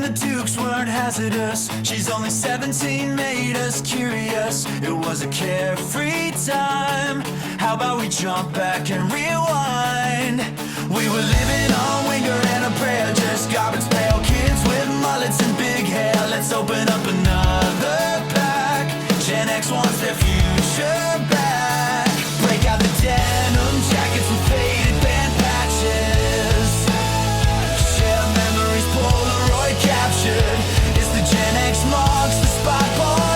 the Dukes weren't hazardous. She's only 17, made us curious. It was a carefree time. How about we jump back and rewind? We were living on Winger and a prayer, just garbage pail kids with mullets and big hair. Let's open up another pack. Gen X wants their future back. Break out the denim jackets and faded band patches. Share memories, Polaroid captured. It's the Gen X marks the spot podcast.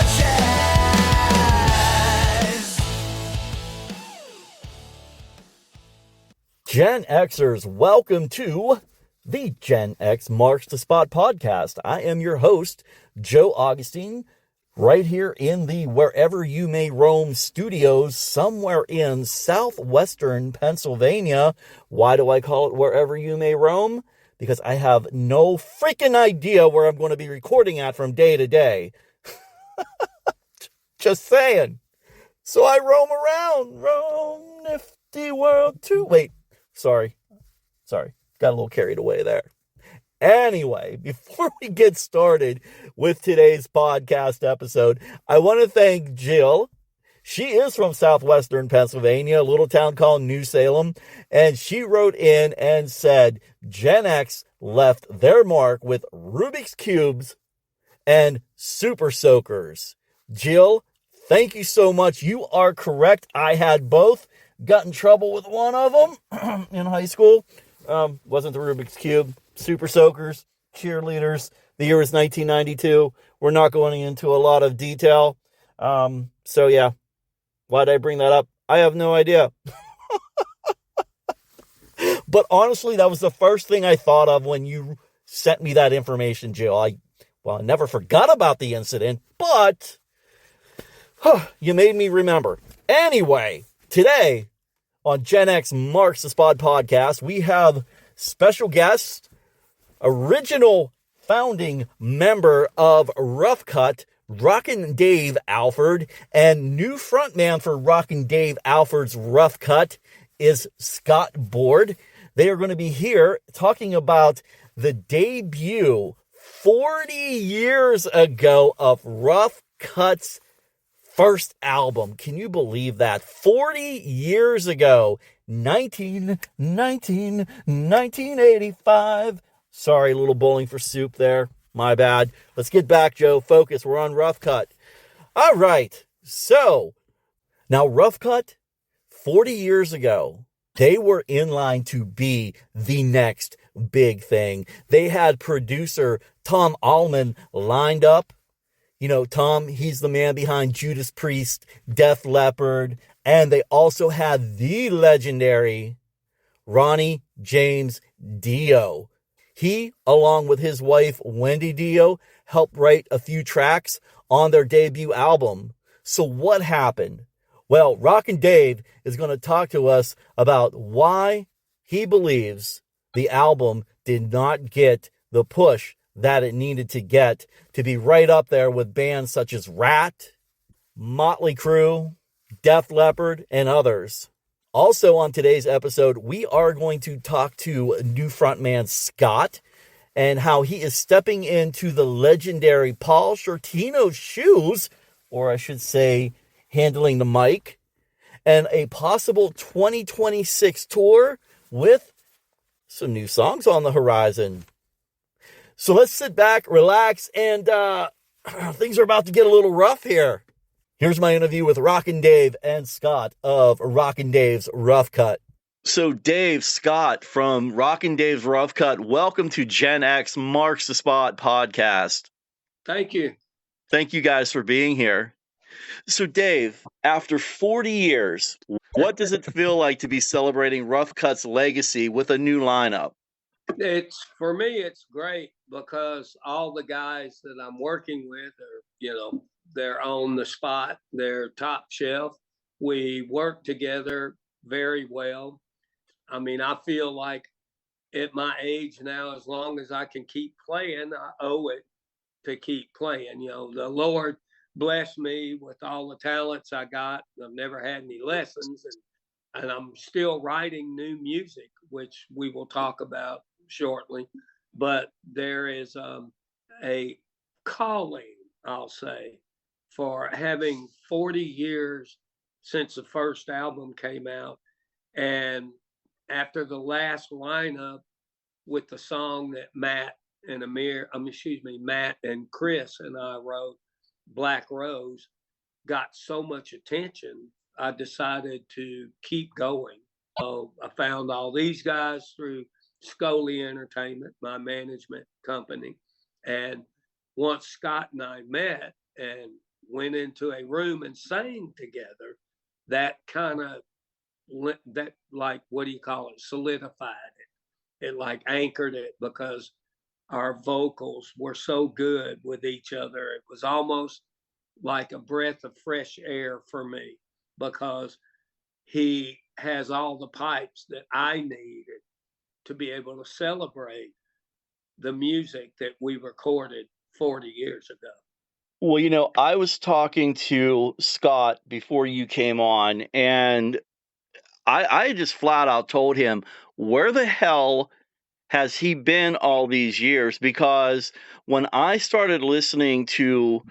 Gen Xers, welcome to the Gen X Marks the Spot podcast. I am your host, Joe Augustine, right here in the Wherever You May Roam studios, somewhere in southwestern Pennsylvania. Why do I call it Wherever You May Roam? Because I have no freaking idea where I'm going to be recording at from day to day. Just saying. So I roam around, nifty world too. Wait, sorry. Got a little carried away there. Anyway, before we get started with today's podcast episode, I want to thank Jill. She is from southwestern Pennsylvania, a little town called New Salem, and she wrote in and said Gen X left their mark with Rubik's Cubes and Super Soakers. Jill, thank you so much. You are correct. I had both. Got in trouble with one of them in high school. Wasn't the Rubik's Cube. Super Soakers, cheerleaders. The year was 1992. We're not going into a lot of detail. So yeah, why did I bring that up? I have no idea. But honestly, that was the first thing I thought of when you sent me that information, Jill. I never forgot about the incident, but you made me remember. Anyway, today on Gen X Marks the Spot podcast, we have special guest, original founding member of Rough Cutt, Rockin' Dave Alford, and new frontman for Rockin' Dave Alford's Rough Cutt is Scott Board. They are going to be here talking about the debut 40 years ago of Rough Cutt's first album. Can you believe that? 40 years ago, 1985. Sorry, a little bowling for soup there. My bad. Let's get back, Joe. Focus. We're on Rough Cutt. All right. So, now Rough Cutt, 40 years ago, they were in line to be the next big thing. They had producer Tom Allom lined up. You know, Tom, he's the man behind Judas Priest, Def Leppard, and they also had the legendary Ronnie James Dio. He, along with his wife, Wendy Dio, helped write a few tracks on their debut album. So what happened? Well, Rockin' Dave is going to talk to us about why he believes the album did not get the push that it needed to get to be right up there with bands such as Rat, Motley Crue, Def Leppard, and others. Also on today's episode, we are going to talk to new frontman Scott and how he is stepping into the legendary Paul Shortino's shoes, or I should say, handling the mic, and a possible 2026 tour with some new songs on the horizon. So let's sit back, relax, and things are about to get a little rough here. Here's my interview with Rockin' Dave and Scott of Rockin' Dave's Rough Cutt. So Dave, Scott from Rockin' Dave's Rough Cutt, welcome to Gen X Marks the Spot podcast. Thank you. Thank you guys for being here. So Dave, after 40 years, what does it feel like to be celebrating Rough Cutt's legacy with a new lineup? For me, it's great because all the guys that I'm working with are, they're on the spot. They're top shelf. We work together very well. I mean, I feel like at my age now, as long as I can keep playing, I owe it to keep playing. The Lord blessed me with all the talents I got. I've never had any lessons, and I'm still writing new music, which we will talk about shortly. But there is a calling, I'll say, for having 40 years since the first album came out. And after the last lineup with the song that Matt and Chris and I wrote, Black Rose, got so much attention, I decided to keep going. So I found all these guys through Scully Entertainment, my management company. And once Scott and I met and went into a room and sang together, that kind of, that, like, what do you call it, solidified it. It like anchored it, because our vocals were so good with each other. It was almost like a breath of fresh air for me, because he has all the pipes that I needed to be able to celebrate the music that we recorded 40 years ago. Well, I was talking to Scott before you came on, and I just flat out told him, where the hell has he been all these years? Because when I started listening to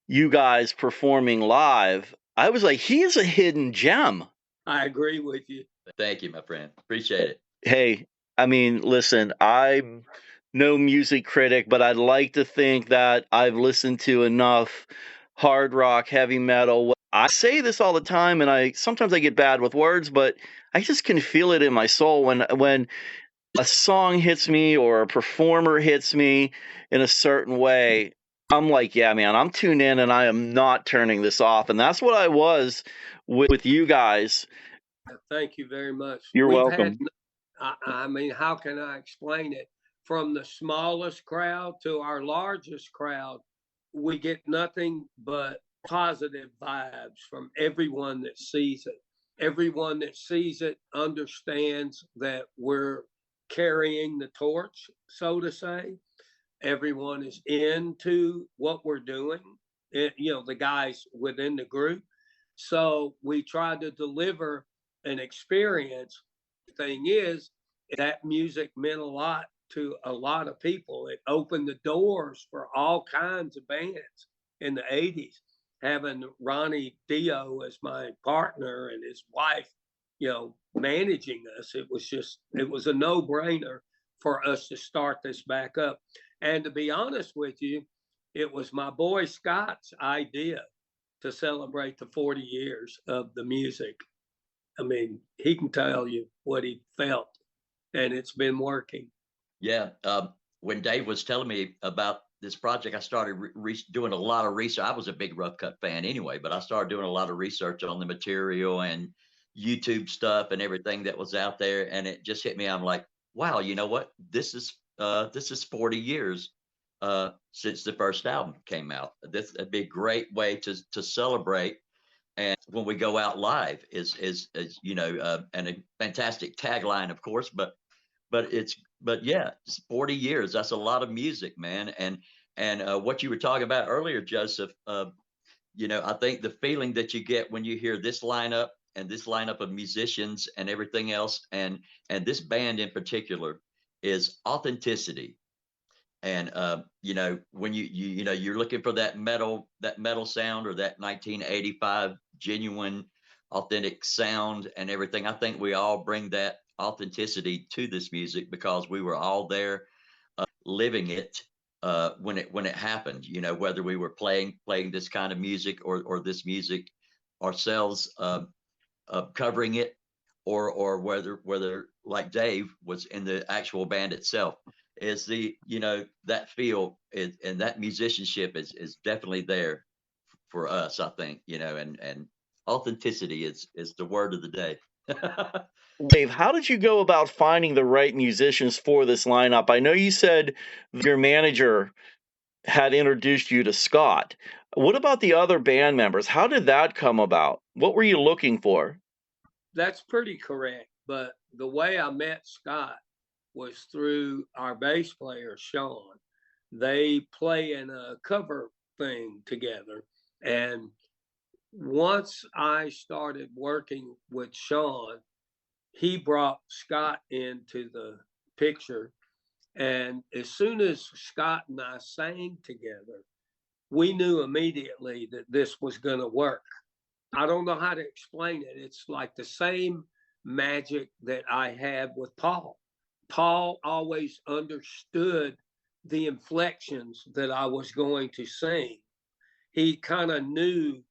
you guys performing live, I was like, he is a hidden gem. I agree with you. Thank you, my friend. Appreciate it. Hey, I mean, listen, I'm no music critic, but I'd like to think that I've listened to enough hard rock, heavy metal. I say this all the time, and I sometimes I get bad with words, but I just can feel it in my soul when a song hits me or a performer hits me in a certain way. I'm like, yeah, man, I'm tuned in and I am not turning this off. And that's what I was with you guys. Thank you very much. You're We've welcome. I mean, how can I explain it? From the smallest crowd to our largest crowd, we get nothing but positive vibes from everyone that sees it. Everyone that sees it understands that we're carrying the torch, so to say. Everyone is into what we're doing, the guys within the group. So we try to deliver an experience. The thing is, that music meant a lot to a lot of people. It opened the doors for all kinds of bands in the 80s. Having Ronnie Dio as my partner and his wife, managing us, it was a no-brainer for us to start this back up. And to be honest with you, it was my boy Scott's idea to celebrate the 40 years of the music. I mean, he can tell you what he felt, and it's been working. Yeah. When Dave was telling me about this project, I started doing a lot of research. I was a big Rough Cutt fan anyway, but I started doing a lot of research on the material and YouTube stuff and everything that was out there. And it just hit me. I'm like, wow, you know what? This is 40 years since the first album came out. This would be a great way to celebrate. And when we go out live is and a fantastic tagline, of course, but yeah, it's 40 years. That's a lot of music, man. And what you were talking about earlier, Joseph, I think the feeling that you get when you hear this lineup and this lineup of musicians and everything else, and this band in particular, is authenticity. And when you're looking for that metal sound, or that 1985 genuine authentic sound and everything, I think we all bring that authenticity to this music because we were all there living it when it happened, whether we were playing this kind of music or this music ourselves, covering it, or whether like Dave was in the actual band itself. Is that feel and that musicianship is definitely there for us, I think, and authenticity is the word of the day. Dave, how did you go about finding the right musicians for this lineup? I know you said your manager had introduced you to Scott. What about the other band members? How did that come about? What were you looking for? That's pretty correct. But the way I met Scott was through our bass player, Sean. They play in a cover thing together. And once I started working with Sean, he brought Scott into the picture. And as soon as Scott and I sang together, we knew immediately that this was going to work. I don't know how to explain it. It's like the same magic that I had with Paul. Paul always understood the inflections that I was going to sing. He kind of knew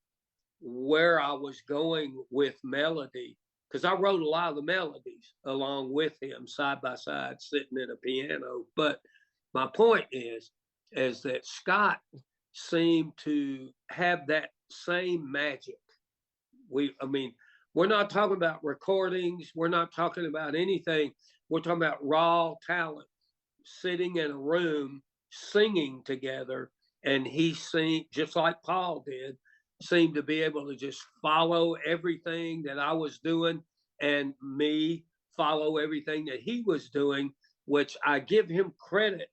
where I was going with melody, because I wrote a lot of the melodies along with him side by side, sitting at a piano. But my point is that Scott seemed to have that same magic. I mean, we're not talking about recordings. We're not talking about anything. We're talking about raw talent sitting in a room singing together. And he seemed, just like Paul did, seemed to be able to just follow everything that I was doing and me follow everything that he was doing, which I give him credit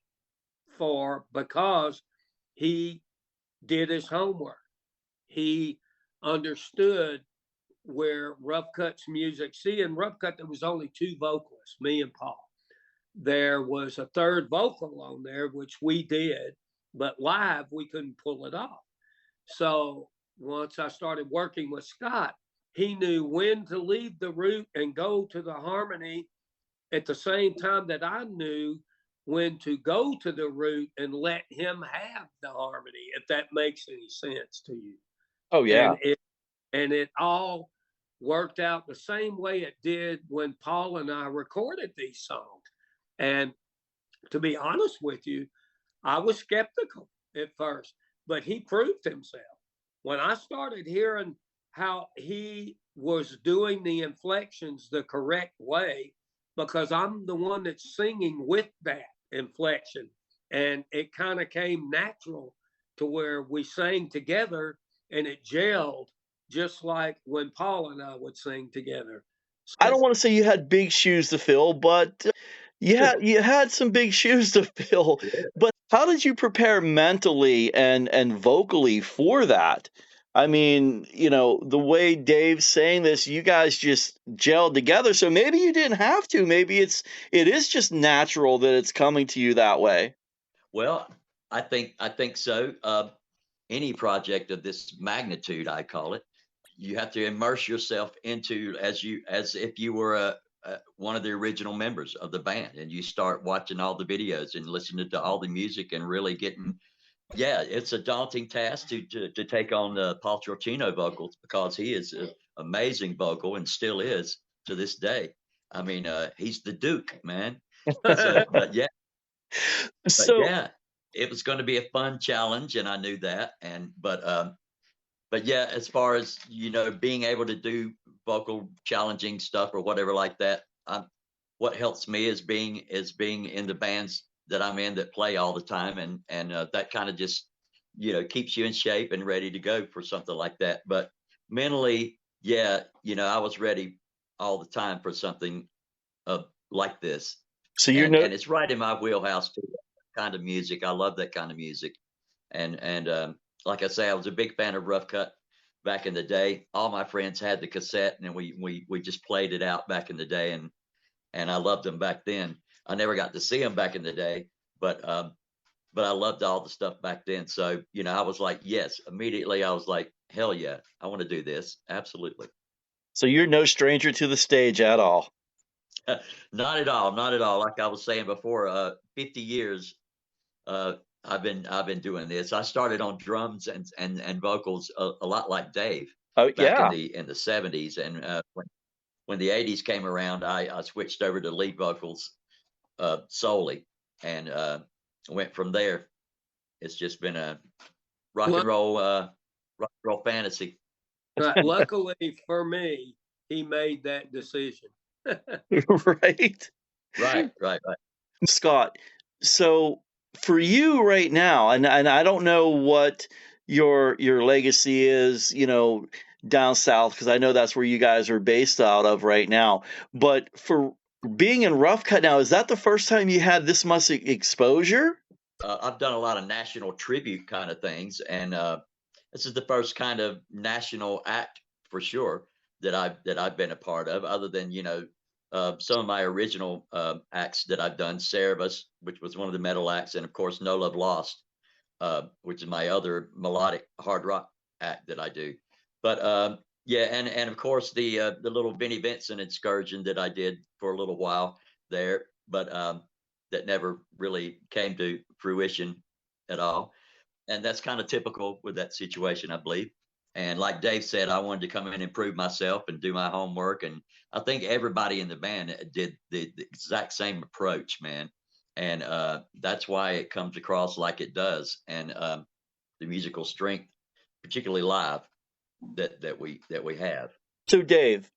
for because he did his homework. He understood where Rough Cutt's music, see, in Rough Cutt, there was only two vocalists, me and Paul. There was a third vocal on there, which we did, but live, we couldn't pull it off. So once I started working with Scott, he knew when to leave the root and go to the harmony at the same time that I knew when to go to the root and let him have the harmony, if that makes any sense to you. Oh, yeah. And it all worked out the same way it did when Paul and I recorded these songs. And to be honest with you, I was skeptical at first, but he proved himself. When I started hearing how he was doing the inflections the correct way, because I'm the one that's singing with that inflection, and it kind of came natural to where we sang together and it gelled just like when Paul and I would sing together. I don't want to say you had big shoes to fill, but you had some big shoes to fill. But how did you prepare mentally and vocally for that? I mean, the way Dave's saying this, you guys just gelled together. So maybe you didn't have to. Maybe it is just natural that it's coming to you that way. Well, I think so. Any project of this magnitude, I call it, you have to immerse yourself into as if you were one of the original members of the band, and you start watching all the videos and listening to all the music and really getting. Yeah, it's a daunting task to take on Paul Shortino vocals, because he is an amazing vocal and still is to this day. I mean, he's the Duke, man. So, but yeah, it was going to be a fun challenge, and I knew that. But yeah, as far as being able to do vocal challenging stuff or whatever like that, what helps me is being in the bands that I'm in that play all the time, and that kind of just keeps you in shape and ready to go for something like that. But mentally, yeah, I was ready all the time for something like this. So and it's right in my wheelhouse too. That kind of music, I love that kind of music, and like I say, I was a big fan of Rough Cutt back in the day. All my friends had the cassette, and we just played it out back in the day, and I loved them back then. I never got to see them back in the day, but I loved all the stuff back then. So I was like, yes, immediately. I was like, hell yeah, I want to do this, absolutely. So you're no stranger to the stage at all. Not at all, not at all. Like I was saying before, 50 years. I've been doing this. I started on drums and vocals a lot like Dave. Oh, back in the 70s, and when the 80s came around, I switched over to lead vocals solely, and went from there. It's just been a rock and roll fantasy. But luckily for me, he made that decision. Right. Scott, so for you right now, and I don't know what your legacy is, down south, because I know that's where you guys are based out of right now. But for being in Rough Cutt now, is that the first time you had this much exposure? I've done a lot of national tribute kind of things, and this is the first kind of national act for sure that I've been a part of, other than some of my original acts that I've done, Cerebus, which was one of the metal acts, and of course No Love Lost, which is my other melodic hard rock act that I do. But yeah, and of course the little Vinnie Vincent excursion that I did for a little while there, but that never really came to fruition at all. And that's kind of typical with that situation, I believe. And like Dave said, I wanted to come in and prove myself and do my homework. And I think everybody in the band did the exact same approach, man. And that's why it comes across like it does. And the musical strength, particularly live, that we have. So, Dave,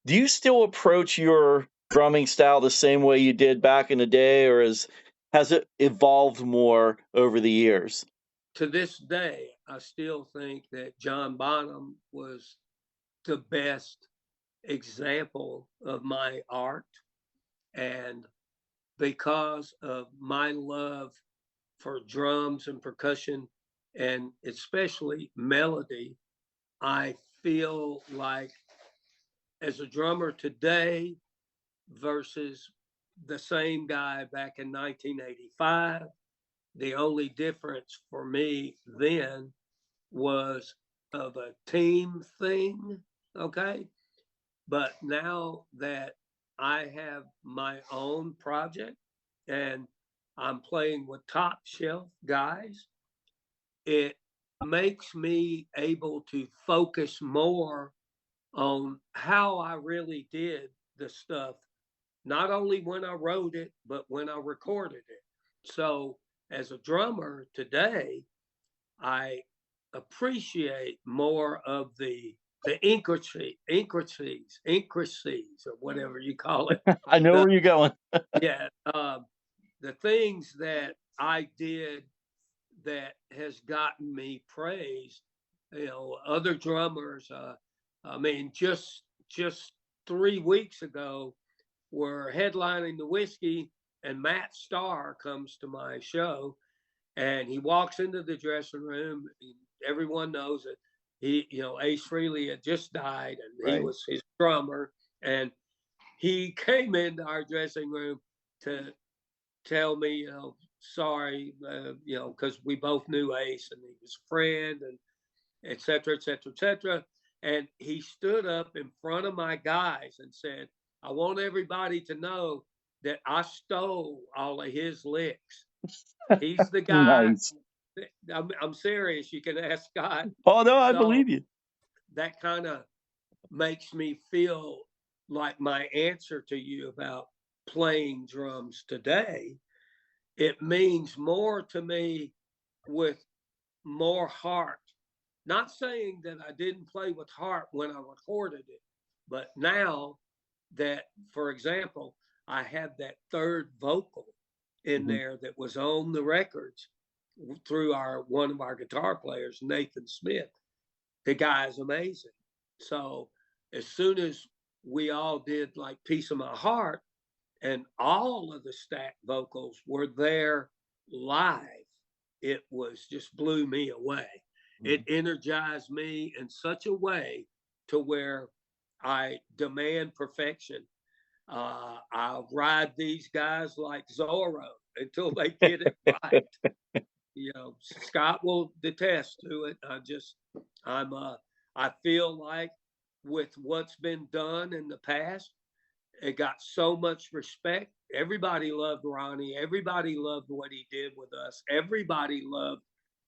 do you still approach your drumming style the same way you did back in the day, or has it evolved more over the years? To this day, I still think that John Bonham was the best example of my art. And because of my love for drums and percussion, and especially melody, I feel like as a drummer today versus the same guy back in 1985, the only difference for me then was of a team thing, okay? But now that I have my own project and I'm playing with top shelf guys, it makes me able to focus more on how I really did the stuff, not only when I wrote it, but when I recorded it. So as a drummer today, I appreciate more of the intricacies, or whatever you call it. I know where you're going. Yeah, the things that I did that has gotten me praise. You know, other drummers. I mean, just 3 weeks ago, were headlining the Whiskey, and Matt Starr comes to my show, and he walks into the dressing room. Everyone knows that Ace Frehley had just died, and he was his drummer, and he came into our dressing room to tell me, sorry, because we both knew Ace, and he was a friend, and et cetera, et cetera, et cetera. And he stood up in front of my guys and said, I want everybody to know that I stole all of his licks. He's the guy. Nice. I'm serious. You can ask Scott. Oh, no, I believe you. That kind of makes me feel like my answer to you about playing drums today. It means more to me with more heart. Not saying that I didn't play with heart when I recorded it, but now that, for example, I have that third vocal in there that was on the records through one of our guitar players, Nathan Smith. The guy's amazing. So as soon as we all did like Piece of My Heart, and all of the stacked vocals were there live, it was just blew me away. It energized me in such a way to where I demand perfection. I'll ride these guys like Zorro until they get it right. Scott will attest to it. I feel like with what's been done in the past, it got so much respect. Everybody loved Ronnie. Everybody loved what he did with us. Everybody loved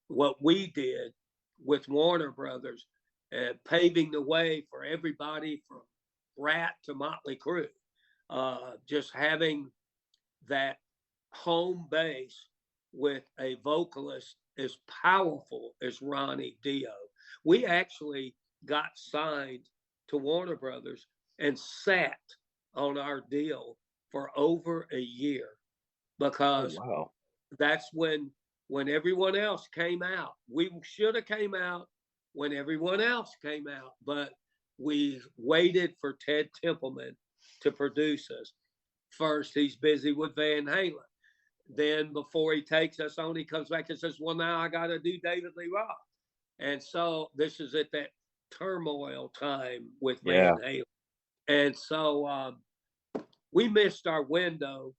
what we did with Warner Brothers, paving the way for everybody from Rat to Motley Crue. Just having that home base with a vocalist as powerful as Ronnie Dio. We actually got signed to Warner Brothers and sat on our deal for over a year, because that's when everyone else came out. We should have came out when everyone else came out, but we waited for Ted Templeman to produce us. First, he's busy with Van Halen. Then before he takes us on, he comes back and says, well, now I got to do David Lee Roth. And so this is at that turmoil time with Van Halen. And so we missed our window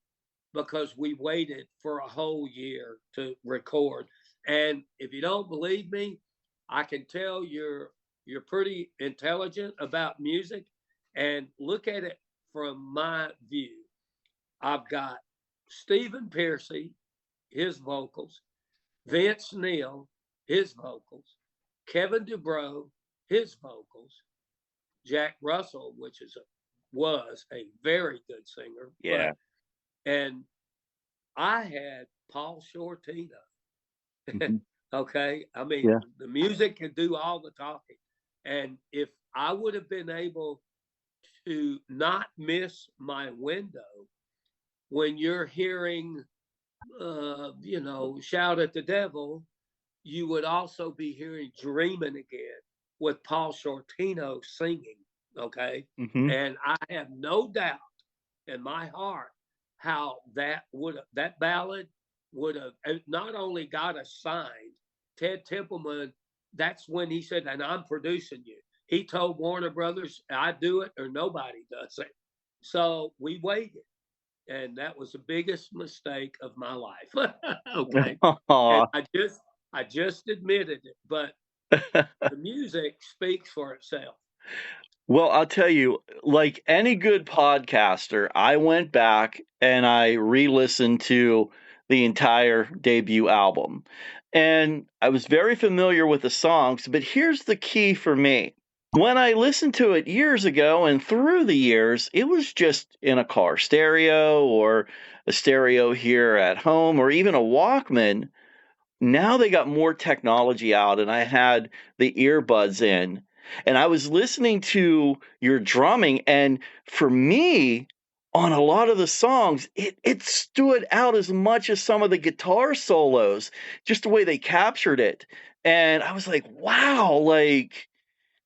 because we waited for a whole year to record. And if you don't believe me, I can tell you're pretty intelligent about music, and look at it from my view. I've got Stephen Pearcy, his vocals, Vince Neil, his vocals, Kevin DuBrow, his vocals, Jack Russell, which was a very good singer. Yeah. And I had Paul Shortino. Mhm. Okay. I mean, Yeah. the music can do all the talking. And if I would have been able to not miss my window when you're hearing, Shout at the Devil, you would also be hearing Dreaming Again with Paul Shortino singing. Okay. Mhm. And I have no doubt in my heart how that ballad would have not only got us signed. Ted Templeman, that's when he said, and I'm producing you. He told Warner Brothers, I do it or nobody does it. So we waited. And that was the biggest mistake of my life. Okay. And I just admitted it, but the music speaks for itself. Well, I'll tell you, like any good podcaster, I went back and I re-listened to the entire debut album. And I was very familiar with the songs, but here's the key for me. When I listened to it years ago and through the years, it was just in a car stereo or a stereo here at home or even a Walkman. Now they got more technology out, and I had the earbuds in, and I was listening to your drumming, and for me, on a lot of the songs, it stood out as much as some of the guitar solos, just the way they captured it. And I was like, wow, like,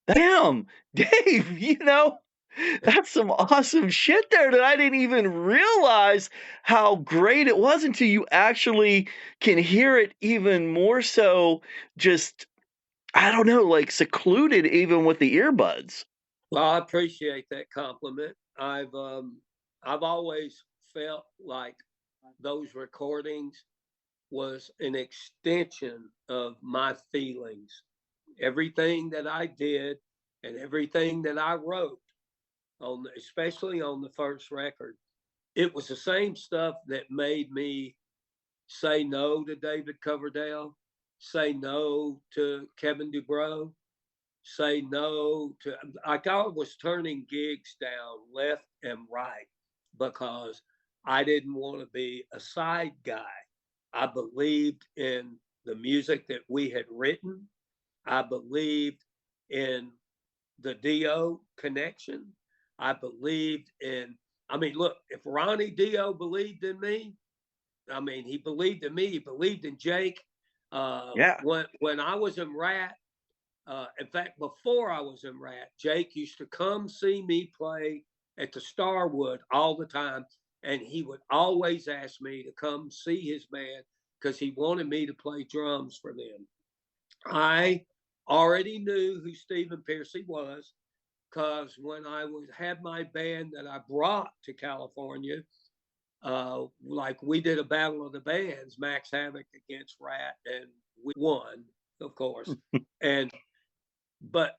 damn, Dave, that's some awesome shit there that I didn't even realize how great it was until you actually can hear it even more so just, I don't know, like secluded even with the earbuds. Well, I appreciate that compliment. I've always felt like those recordings was an extension of my feelings. Everything that I did and everything that I wrote especially on the first record, it was the same stuff that made me say no to David Coverdale, say no to Kevin DuBrow, say no to, like I was turning gigs down left and right because I didn't want to be a side guy. I believed in the music that we had written. I believed in the Dio connection. I believed in, look, if Ronnie Dio believed in me, he believed in me, he believed in Jake. Yeah. When I was in Rat, in fact, before I was in Rat, Jake used to come see me play at the Starwood all the time. And he would always ask me to come see his band because he wanted me to play drums for them. I already knew who Stephen Pearcy was because when I had my band that I brought to California, like we did a battle of the bands, Max Havoc against Rat, and we won, of course. But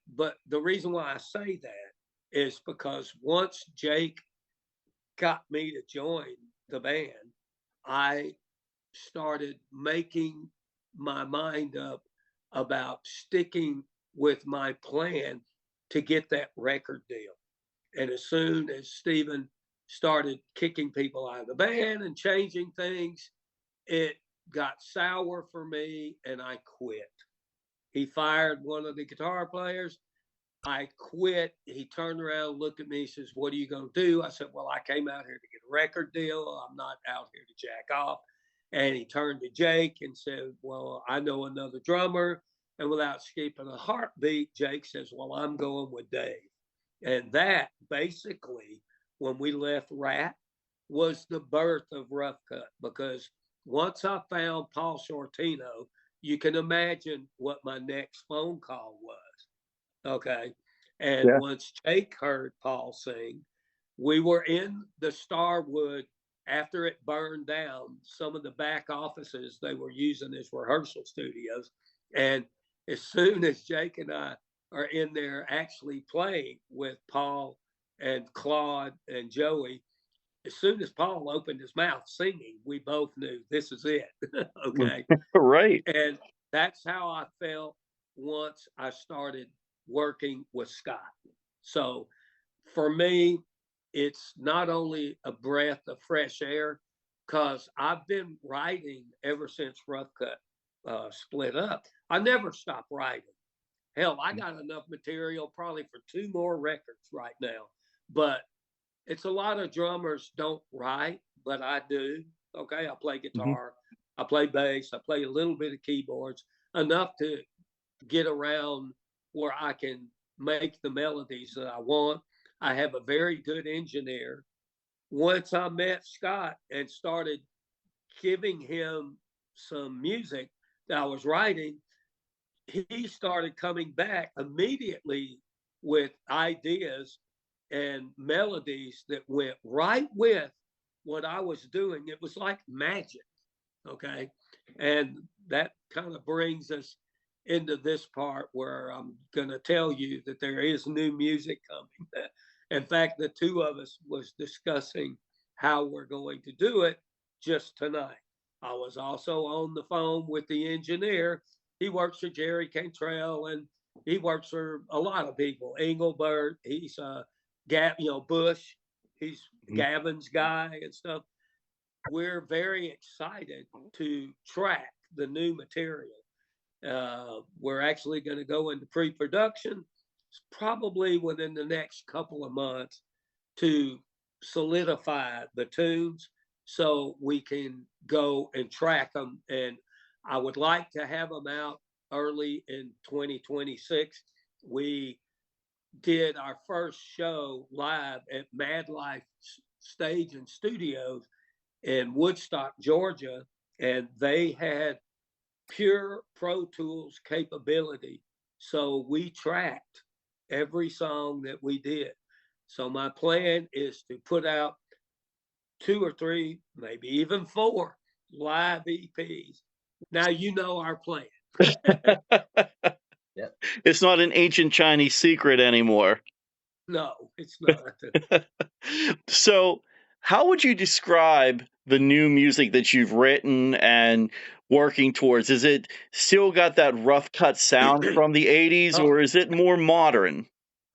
the reason why I say that is because once Jake got me to join the band, I started making my mind up about sticking with my plan to get that record deal. And as soon as Stephen started kicking people out of the band and changing things, it got sour for me and I quit. He fired one of the guitar players. I quit. He turned around, looked at me, he says, "What are you going to do?" I said, "Well, I came out here to get a record deal. I'm not out here to jack off." And he turned to Jake and said, "Well, I know another drummer." And without skipping a heartbeat, Jake says, "Well, I'm going with Dave." And that basically, when we left Rat, was the birth of Rough Cutt. Because once I found Paul Shortino, you can imagine what my next phone call was. Okay. And Yeah. once Jake heard Paul sing, we were in the Starwood after it burned down. Some of the back offices they were using as rehearsal studios. And as soon as Jake and I are in there actually playing with Paul and Claude and Joey, as soon as Paul opened his mouth singing, we both knew this is it. Okay. Right. And that's how I felt once I started working with Scott. So for me, it's not only a breath of fresh air, because I've been writing ever since Rough Cutt split up. I never stopped writing. Hell, I got enough material probably for 2 more records right now. But it's a lot of drummers don't write, but I do. Okay, I play guitar, I play bass, I play a little bit of keyboards, enough to get around where I can make the melodies that I want. I have a very good engineer. Once I met Scott and started giving him some music that I was writing, he started coming back immediately with ideas and melodies that went right with what I was doing. It was like magic. Okay. And that kind of brings us into this part where I'm going to tell you that there is new music coming. In fact, the two of us was discussing how we're going to do it just tonight. I was also on the phone with the engineer. He works for Jerry Cantrell and he works for a lot of people. Engelbert, he's Bush, he's Gavin's guy and stuff. We're very excited to track the new material. We're actually going to go into pre-production probably within the next couple of months to solidify the tunes so we can go and track them. And I would like to have them out early in 2026. We did our first show live at Mad Life Stage and Studios in Woodstock, Georgia, and they had pure Pro Tools capability. So we tracked every song that we did. So my plan is to put out 2 or 3, maybe even 4 live EPs. Now you know our plan. Yep. It's not an ancient Chinese secret anymore. No, it's not. So, how would you describe the new music that you've written and working towards? Is it still got that Rough Cut sound from the 80s, or is it more modern?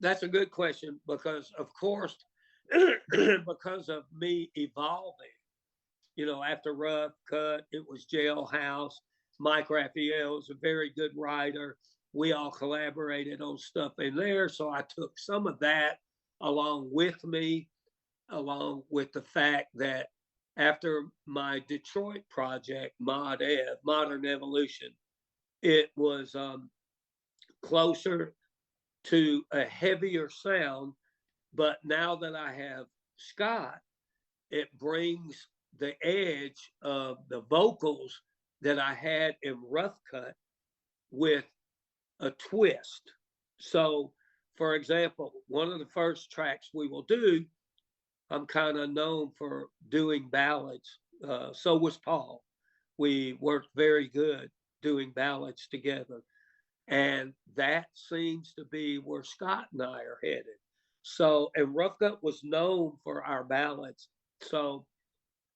That's a good question because, of course, because of me evolving, after Rough Cut, it was Jailhouse. Mike Raphael was a very good writer. We all collaborated on stuff in there. So I took some of that along with me, along with the fact that after my Detroit project, Modern Evolution, it was closer to a heavier sound. But now that I have Scott, it brings the edge of the vocals that I had in Rough Cut with a twist. So, for example, one of the first tracks we will do, I'm kind of known for doing ballads. So was Paul. We worked very good doing ballads together. And that seems to be where Scott and I are headed. So, and Rough Cut was known for our ballads. So,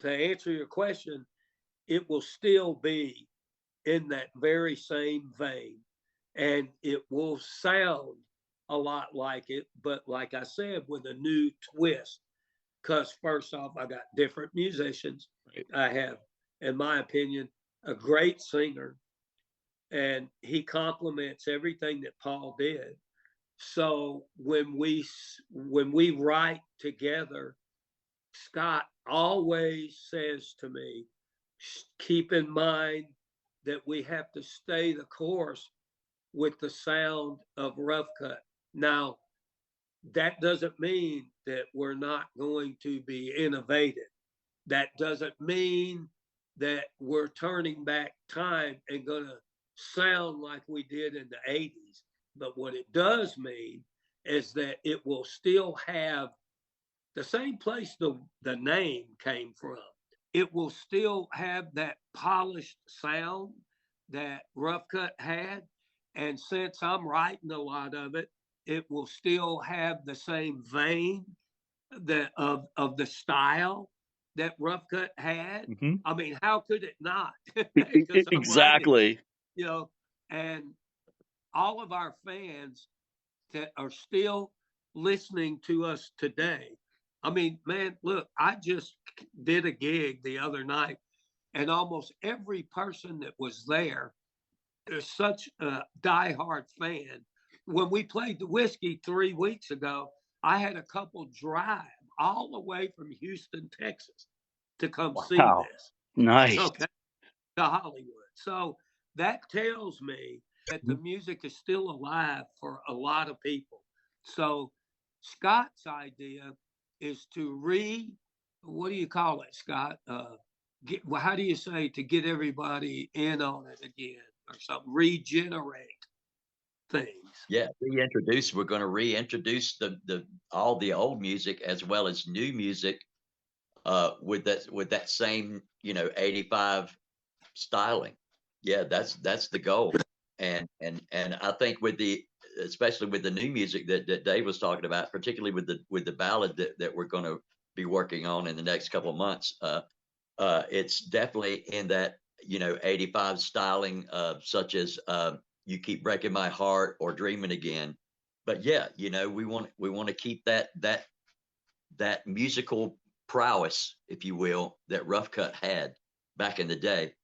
to answer your question, it will still be in that very same vein. And it will sound a lot like it, but like I said, with a new twist. Because first off, I got different musicians. Right. I have, in my opinion, a great singer, and he complements everything that Paul did. So when we write together, Scott always says to me, keep in mind that we have to stay the course with the sound of Rough Cut. Now, that doesn't mean that we're not going to be innovative. That doesn't mean that we're turning back time and going to sound like we did in the 80s. But what it does mean is that it will still have the same place the name came from. It will still have that polished sound that Rough Cutt had. And since I'm writing a lot of it, it will still have the same vein of the style that Rough Cutt had. Mm-hmm. I mean, how could it not? Because I'm writing, Exactly. and all of our fans that are still listening to us today. I mean, man, look, I just did a gig the other night, and almost every person that was there is such a diehard fan. When we played the Whiskey 3 weeks ago, I had a couple drive all the way from Houston, Texas, to come see Wow. this. Nice. Okay, to Hollywood. So that tells me that the music is still alive for a lot of people. So Scott's idea is to what do you call it, Scott? How do you say to get everybody in on it again or something? Regenerate things. Yeah, reintroduce. We're going to reintroduce the all the old music as well as new music, with that same 85 styling. Yeah, that's the goal. And I think especially with the new music that Dave was talking about, particularly with the ballad that we're going to be working on in the next couple of months, it's definitely in that 85 styling, such as "You Keep Breaking My Heart" or "Dreaming Again." But yeah, we want to keep that musical prowess, if you will, that Rough Cutt had back in the day.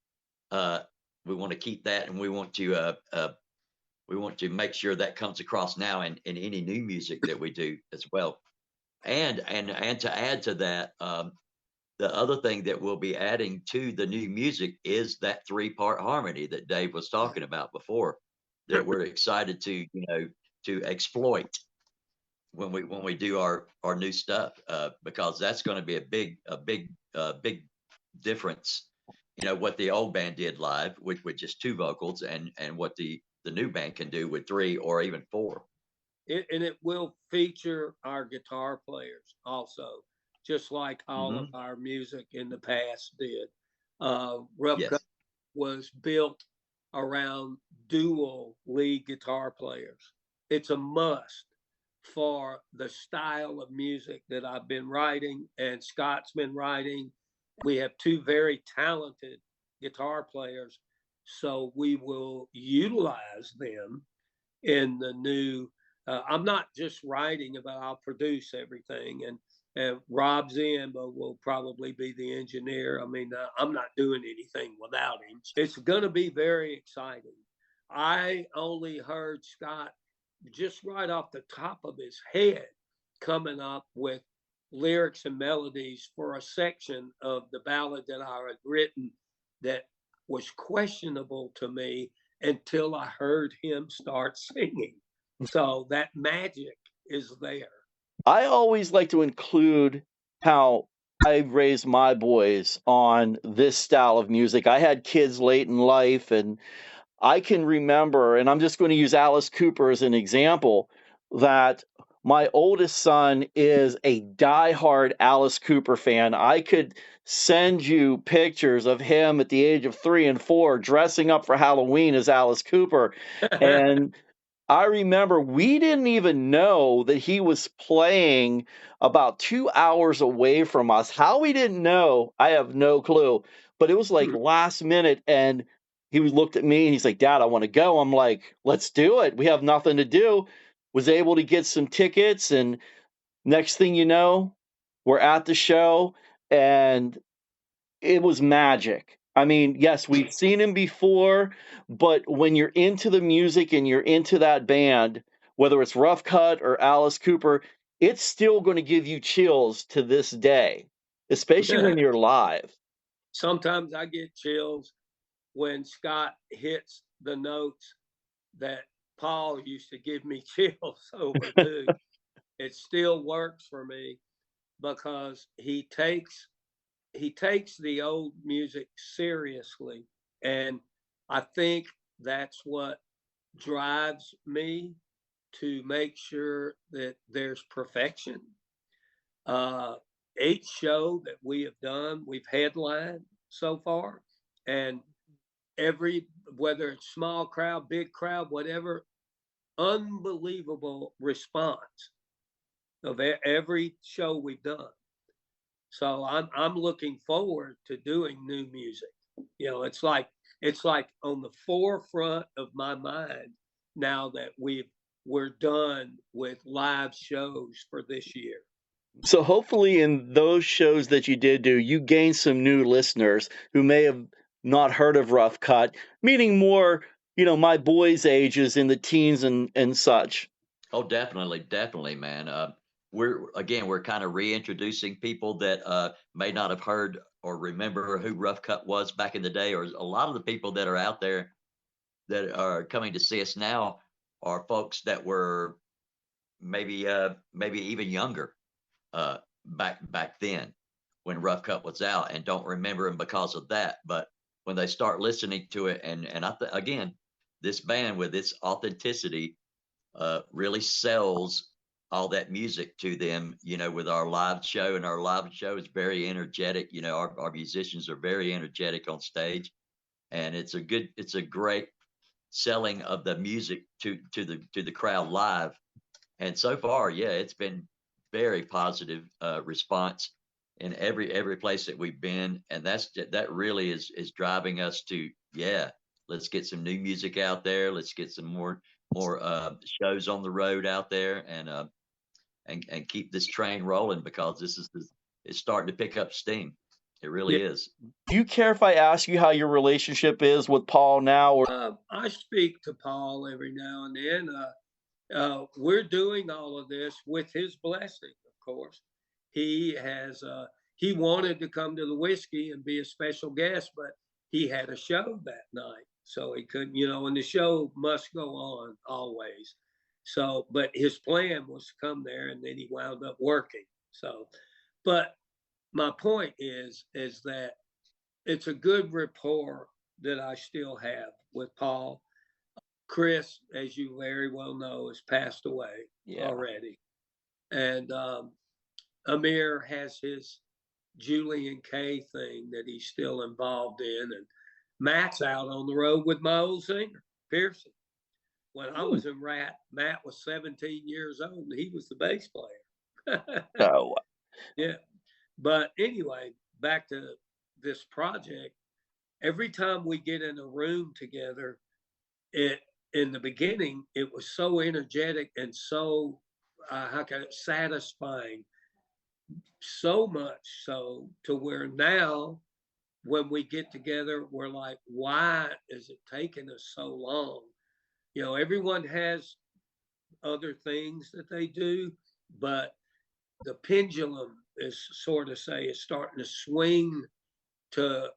We want to keep that, and we want to make sure that comes across now in any new music that we do as well. And to add to that, the other thing that we'll be adding to the new music is that 3-part harmony that Dave was talking about before, that we're excited to exploit when we do our new stuff, because that's going to be a big difference. What the old band did live with just 2 vocals, and what the new band can do with 3 or even 4. And it will feature our guitar players also, just like all of our music in the past did. Rough Cutt Yes. was built around dual lead guitar players. It's a must for the style of music that I've been writing and Scott's been writing. We have 2 very talented guitar players, so we will utilize them in the new. I'm not just writing, but I'll produce everything. And Rob Zimba will probably be the engineer. I mean, I'm not doing anything without him. It's going to be very exciting. I only heard Scott just right off the top of his head coming up with lyrics and melodies for a section of the ballad that I had written that was questionable to me until I heard him start singing. So that magic is there. I always like to include how I raised my boys on this style of music. I had kids late in life, and I can remember, and I'm just going to use Alice Cooper as an example, that my oldest son is a diehard Alice Cooper fan. I could send you pictures of him at the age of 3 and 4 dressing up for Halloween as Alice Cooper. And I remember we didn't even know that he was playing about 2 hours away from us. How we didn't know, I have no clue. But it was like last minute, and he looked at me and he's like, "Dad, I want to go." I'm like, "Let's do it. We have nothing to do." Was able to get some tickets, and next thing you know, we're at the show, and it was magic. I mean, yes, we've seen him before, but when you're into the music and you're into that band, whether it's Rough Cutt or Alice Cooper, it's still going to give you chills to this day, especially when you're live. Sometimes I get chills when Scott hits the notes that Paul used to give me chills over too. It still works for me because he takes the old music seriously, and I think that's what drives me to make sure that there's perfection. Each show that we have done, we've headlined so far, and whether it's small crowd, big crowd, whatever, unbelievable response of every show we've done. So I'm looking forward to doing new music. You know, it's like on the forefront of my mind now that we're done with live shows for this year. So hopefully in those shows that you did do, you gained some new listeners who may have not heard of Rough Cut, meaning more, my boys' ages in the teens and such. Oh, definitely, man. We're kind of reintroducing people that may not have heard or remember who Rough Cut was back in the day, or a lot of the people that are out there that are coming to see us now are folks that were maybe even younger back then when Rough Cut was out, and don't remember him because of that. But when they start listening to it, and again, this band with its authenticity really sells all that music to them, with our live show. And our live show is very energetic. Our musicians are very energetic on stage, and it's a great selling of the music to the crowd live. And so far, yeah, it's been very positive response in every place that we've been, and that really is driving us to, yeah, let's get some new music out there, let's get some more shows on the road out there, and keep this train rolling, because it's starting to pick up steam. It really is. Do you care if I ask you how your relationship is with Paul now? Or I speak to Paul every now and then. We're doing all of this with his blessing, of course. He wanted to come to the whiskey and be a special guest, but he had a show that night, so he couldn't, and the show must go on always. So, but his plan was to come there, and then he wound up working. So, but my point is that it's a good rapport that I still have with Paul. Chris, as you very well know, has passed away already. And Amir has his Julian K thing that he's still involved in. And Matt's out on the road with my old singer, Pearson. When I was in Rat, Matt was 17 years old and he was the bass player. Oh, yeah. But anyway, back to this project. Every time we get in a room together, in the beginning, it was so energetic and so satisfying, so much so to where now when we get together, we're like, why is it taking us so long? Everyone has other things that they do, but the pendulum is starting to swing to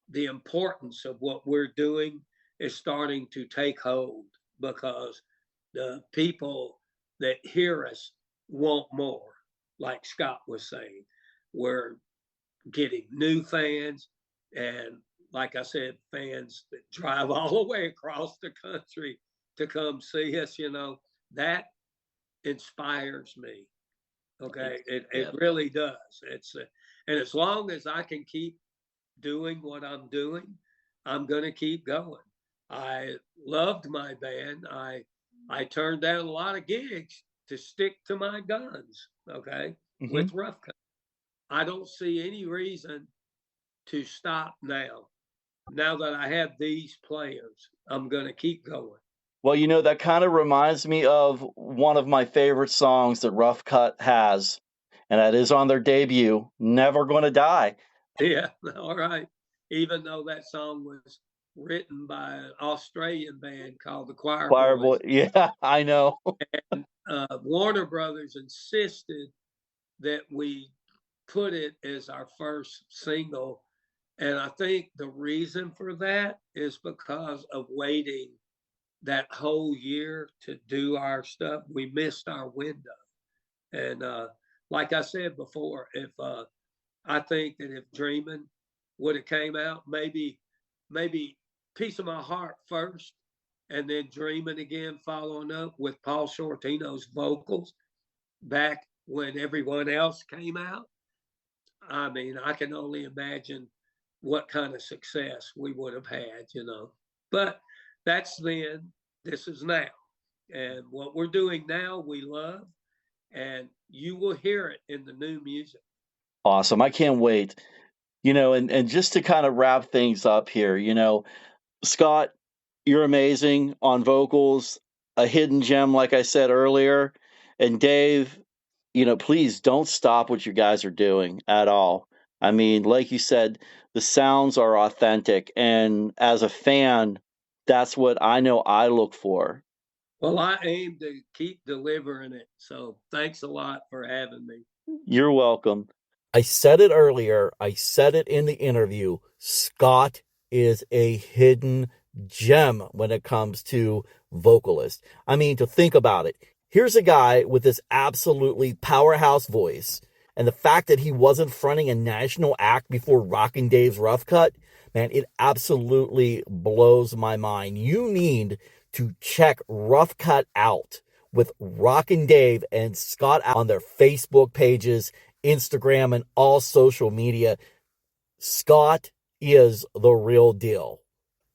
the importance of what we're doing is starting to take hold, because the people that hear us want more. Like Scott was saying, we're getting new fans, and like I said, fans that drive all the way across the country to come see us. That inspires me. Okay, it really does. And as long as I can keep doing what I'm doing, I'm going to keep going. I loved my band. I turned down a lot of gigs to stick to my guns, okay, with Rough Cutt. I don't see any reason to stop now. Now that I have these players, I'm going to keep going. Well, that kind of reminds me of one of my favorite songs that Rough Cutt has, and that is on their debut, Never Gonna Die. Yeah, all right. Even though that song was written by an Australian band called the Choir Boys. Yeah, I know. And Warner Brothers insisted that we put it as our first single. And I think the reason for that is because of waiting that whole year to do our stuff. We missed our window. And like I said before, if I think that if Dreamin' would have came out, maybe Piece of My Heart first, and then Dreamin' again, following up with Paul Shortino's vocals back when everyone else came out, I mean, I can only imagine what kind of success we would have had, you know. But that's then, this is now. And what we're doing now, we love, and you will hear it in the new music. Awesome. I can't wait. And just to kind of wrap things up here, Scott, you're amazing on vocals, a hidden gem, like I said earlier. And Dave, please don't stop what you guys are doing at all. I mean, like you said, the sounds are authentic. And as a fan, that's what I know I look for. Well, I aim to keep delivering it. So thanks a lot for having me. You're welcome. I said it earlier. I said it in the interview. Scott is a hidden gem when it comes to vocalist. I mean, to think about it. Here's a guy with this absolutely powerhouse voice. And the fact that he wasn't fronting a national act before Rockin' Dave's Rough Cutt, man, it absolutely blows my mind. You need to check Rough Cutt out with Rockin' Dave and Scott on their Facebook pages, Instagram, and all social media. Scott is the real deal.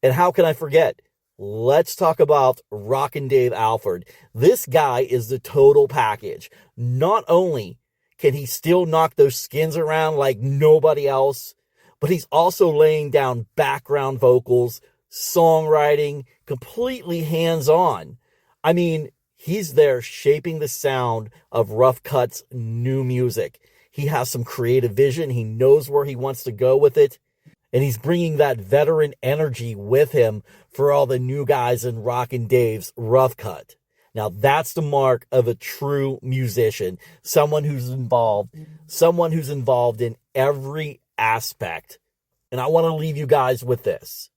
And how can I forget? Let's talk about Rockin' Dave Alford. This guy is the total package. Not only can he still knock those skins around like nobody else, but he's also laying down background vocals, songwriting, completely hands-on. I mean, he's there shaping the sound of Rough Cutt's new music. He has some creative vision. He knows where he wants to go with it. And he's bringing that veteran energy with him for all the new guys in Rockin' Dave's Rough Cutt. Now, that's the mark of a true musician. Someone who's involved in every aspect. And I want to leave you guys with this.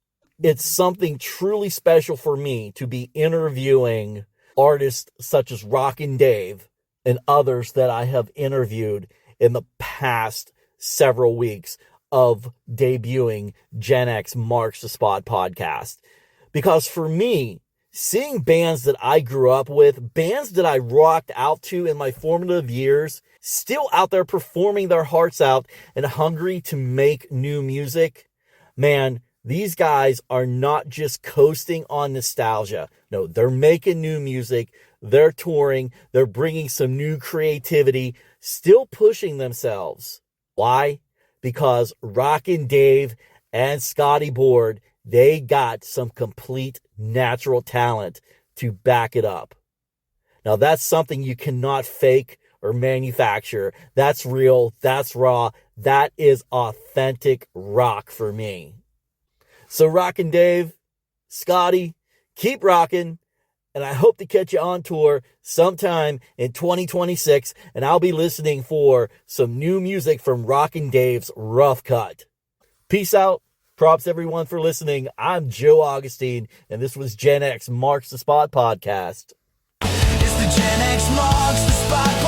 It's something truly special for me to be interviewing artists such as Rockin' Dave and others that I have interviewed in the past several weeks of debuting Gen X Marks the Spot podcast. Because for me, seeing bands that I grew up with, bands that I rocked out to in my formative years, still out there performing their hearts out and hungry to make new music, man, these guys are not just coasting on nostalgia. No, they're making new music, they're touring, they're bringing some new creativity, still pushing themselves. Why? Because Rockin' Dave and Scotty Board, they got some complete natural talent to back it up. Now, that's something you cannot fake or manufacture. That's real. That's raw. That is authentic rock for me. So Rockin' Dave, Scotty, keep rocking. And I hope to catch you on tour sometime in 2026. And I'll be listening for some new music from Rockin' Dave's Rough Cutt. Peace out. Props everyone for listening. I'm Joe Augustine, and this was Gen X Marks the Spot podcast. It's the Gen X Marks the Spot podcast.